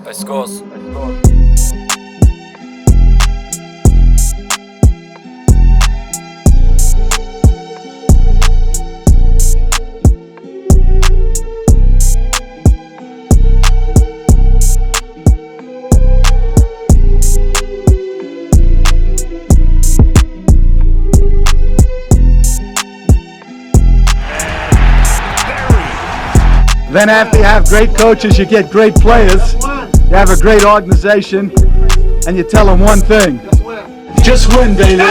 Let's go. Then after you have great coaches, you get great players, you have a great organization, and you tell them one thing: just win, baby.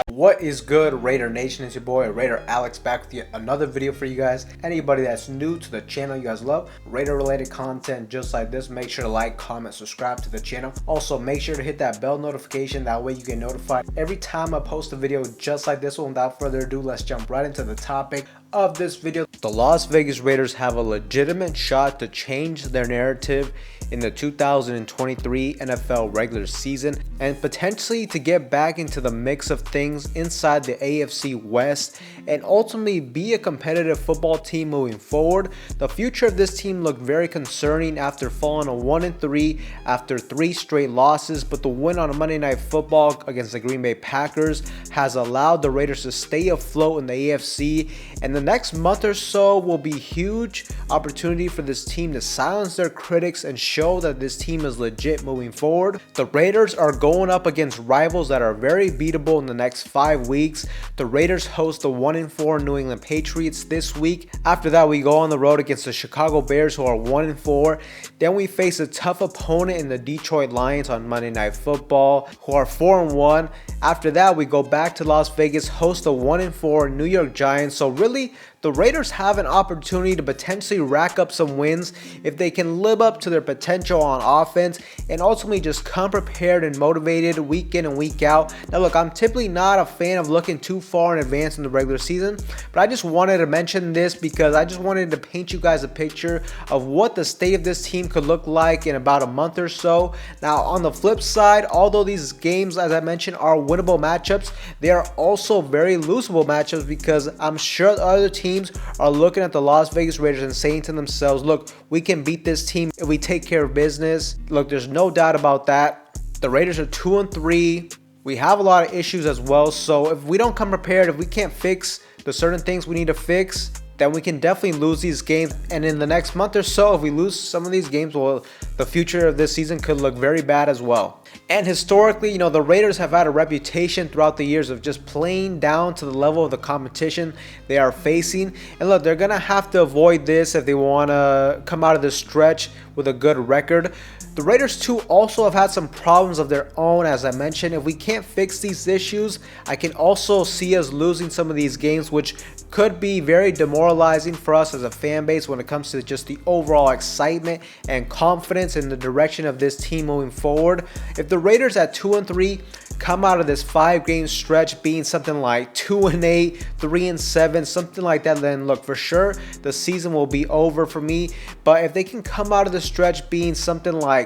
What is good, Raider Nation? It's your boy Raider Alex back with yet another video for you guys. Anybody that's new to the channel, you guys love Raider related content just like this, make sure to like, comment, subscribe to the channel. Also make sure to hit that bell notification, that way you get notified every time I post a video just like this one. Without further ado, let's jump right into the topic of this video. The Las Vegas Raiders have a legitimate shot to change their narrative in the 2023 NFL regular season and potentially to get back into the mix of things inside the AFC West and ultimately be a competitive football team moving forward. The future of this team looked very concerning after falling to 1-3 after 3 straight losses, but the win on Monday Night Football against the Green Bay Packers has allowed the Raiders to stay afloat in the AFC, and the next month or so will be huge opportunity for this team to silence their critics and show that this team is legit moving forward. The Raiders are going up against rivals that are very beatable in the next 5 weeks. The Raiders host the 1-4 New England Patriots this week. After that, we go on the road against the Chicago Bears, who are 1-4. Then we face a tough opponent in the Detroit Lions on Monday Night Football, who are 4-1. After that, we go back to Las Vegas, host the 1-4 New York Giants. So really, the Raiders have an opportunity to potentially rack up some wins if they can live up to their potential on offense and ultimately just come prepared and motivated week in and week out. Now look, I'm typically not a fan of looking too far in advance in the regular season, but I just wanted to mention this because I just wanted to paint you guys a picture of what the state of this team could look like in about a month or so. Now on the flip side, although these games, as I mentioned, are winnable matchups, they are also very losable matchups because I'm sure other teams are looking at the Las Vegas Raiders and saying to themselves, look, we can beat this team if we take care of business. Look, there's no doubt about that. The Raiders are 2-3. We have a lot of issues as well. So if we don't come prepared, if we can't fix the certain things we need to fix, then we can definitely lose these games. And in the next month or so, if we lose some of these games, well, the future of this season could look very bad as well. And historically, you know, the Raiders have had a reputation throughout the years of just playing down to the level of the competition they are facing. And look, they're going to have to avoid this if they want to come out of this stretch with a good record. The Raiders too also have had some problems of their own, as I mentioned. If we can't fix these issues, I can also see us losing some of these games, which could be very demoralizing for us as a fan base when it comes to just the overall excitement and confidence in the direction of this team moving forward. If the Raiders at 2-3 come out of this 5-game stretch being something like 2-8, 3-7, something like that, then look, for sure the season will be over for me. But if they can come out of the stretch being something like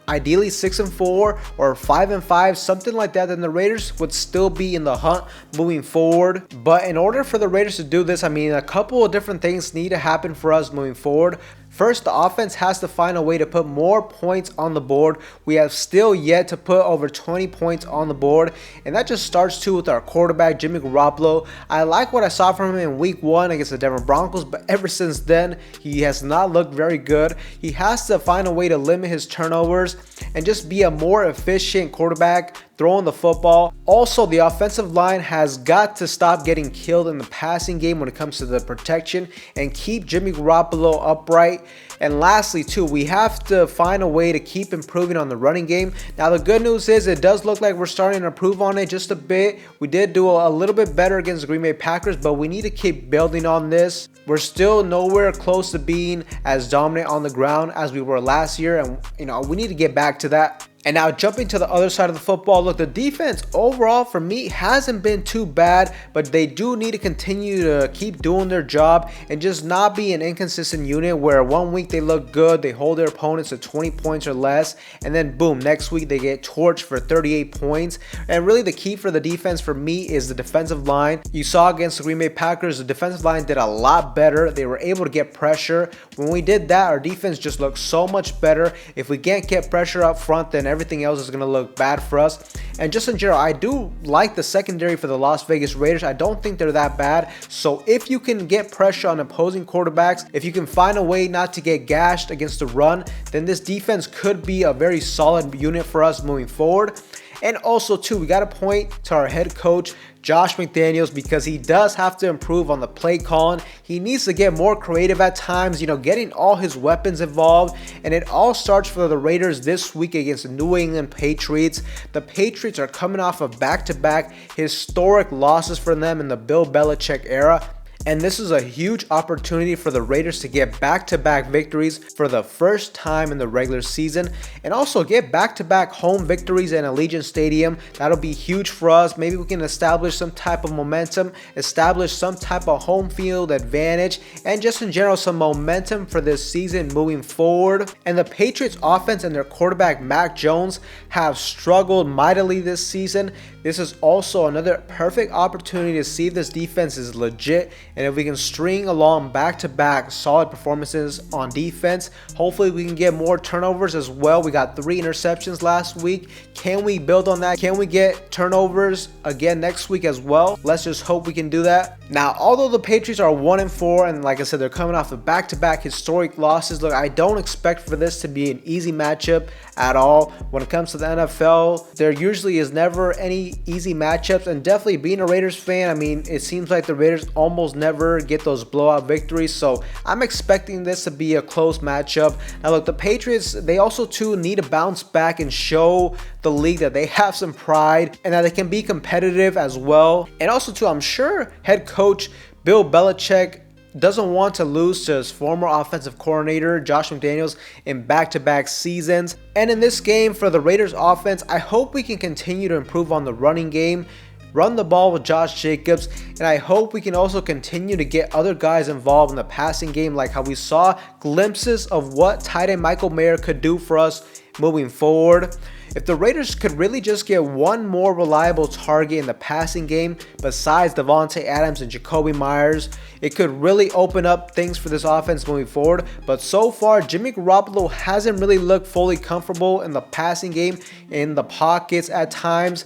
ideally 6-4 or 5-5, something like that, then the Raiders would still be in the hunt moving forward. But in order for the Raiders to do this, I mean, a couple of different things need to happen for us moving forward. First, the offense has to find a way to put more points on the board. We have still yet to put over 20 points on the board, and that just starts too with our quarterback, Jimmy Garoppolo. I like what I saw from him in week 1 against the Denver Broncos, but ever since then, he has not looked very good. He has to find a way to limit his turnovers and just be a more efficient quarterback throwing the football. Also, the offensive line has got to stop getting killed in the passing game when it comes to the protection and keep Jimmy Garoppolo upright. And lastly too, we have to find a way to keep improving on the running game. Now the good news is it does look like we're starting to improve on it just a bit. We did do a little bit better against the Green Bay Packers, but we need to keep building on this. We're still nowhere close to being as dominant on the ground as we were last year, and you know, we need to get back to that. And now jumping to the other side of the football, look, the defense overall for me hasn't been too bad, but they do need to continue to keep doing their job and just not be an inconsistent unit where one week they look good, they hold their opponents to 20 points or less, and then boom, next week they get torched for 38 points. And really the key for the defense for me is the defensive line. You saw against the Green Bay Packers, the defensive line did a lot better. They were able to get pressure. When we did that, our defense just looked so much better. If we can't get pressure up front, then everything else is going to look bad for us. And just in general, I do like the secondary for the Las Vegas Raiders. I don't think they're that bad. So if you can get pressure on opposing quarterbacks, if you can find a way not to get gashed against the run, then this defense could be a very solid unit for us moving forward. And also too, we got to point to our head coach, Josh McDaniels, because he does have to improve on the play calling. He needs to get more creative at times, getting all his weapons involved. And it all starts for the Raiders this week against the New England Patriots. The Patriots are coming off of back-to-back historic losses for them in the Bill Belichick era. And this is a huge opportunity for the Raiders to get back-to-back victories for the first time in the regular season, and also get back-to-back home victories in Allegiant Stadium. That'll be huge for us. Maybe we can establish some type of momentum, establish some type of home field advantage, and just in general some momentum for this season moving forward. And the Patriots offense and their quarterback Mac Jones have struggled mightily this season. This is also another perfect opportunity to see if this defense is legit, and if we can string along back-to-back solid performances on defense, hopefully we can get more turnovers as well. We got 3 interceptions last week. Can we build on that? Can we get turnovers again next week as well? Let's just hope we can do that. Now, although the Patriots are 1-4, and like I said, they're coming off of back-to-back historic losses, look, I don't expect for this to be an easy matchup at all. When it comes to the NFL, there usually is never any easy matchups, and definitely being a Raiders fan, I mean, it seems like the Raiders almost never get those blowout victories, so I'm expecting this to be a close matchup. Now look, the Patriots, they also too need to bounce back and show the league that they have some pride and that they can be competitive as well. And also too, I'm sure head coach Bill Belichick doesn't want to lose to his former offensive coordinator, Josh McDaniels, in back-to-back seasons. And in this game for the Raiders offense, I hope we can continue to improve on the running game, run the ball with Josh Jacobs, and I hope we can also continue to get other guys involved in the passing game, like how we saw glimpses of what tight end Michael Mayer could do for us moving forward. If the Raiders could really just get one more reliable target in the passing game besides Davante Adams and Jacoby Myers, it could really open up things for this offense moving forward. But so far, Jimmy Garoppolo hasn't really looked fully comfortable in the passing game, in the pockets at times.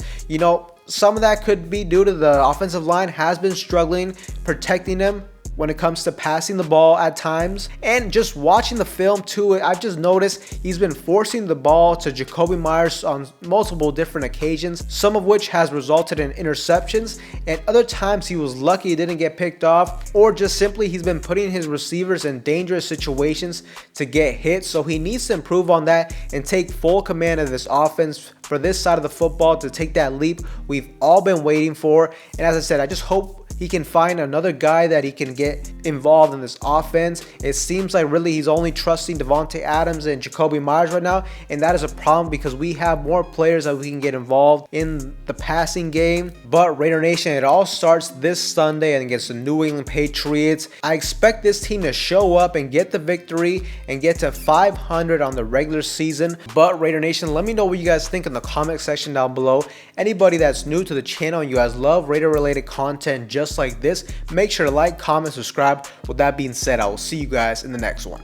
Some of that could be due to the offensive line has been struggling protecting him when it comes to passing the ball at times. And just watching the film too, I've just noticed he's been forcing the ball to Jacoby Myers on multiple different occasions, some of which has resulted in interceptions, and other times he was lucky he didn't get picked off, or just simply he's been putting his receivers in dangerous situations to get hit. So he needs to improve on that and take full command of this offense for this side of the football to take that leap we've all been waiting for. And as I said, I just hope he can find another guy that he can get involved in this offense. It seems like really he's only trusting Davante Adams and Jacoby Myers right now, and that is a problem because we have more players that we can get involved in the passing game. But Raider Nation, it all starts this Sunday against the New England Patriots. I expect this team to show up and get the victory and get to 500 on the regular season. But Raider Nation, let me know what you guys think in the comment section down below. Anybody that's new to the channel and you guys love Raider related content just like this, make sure to like, comment, subscribe. With that being said, I will see you guys in the next one.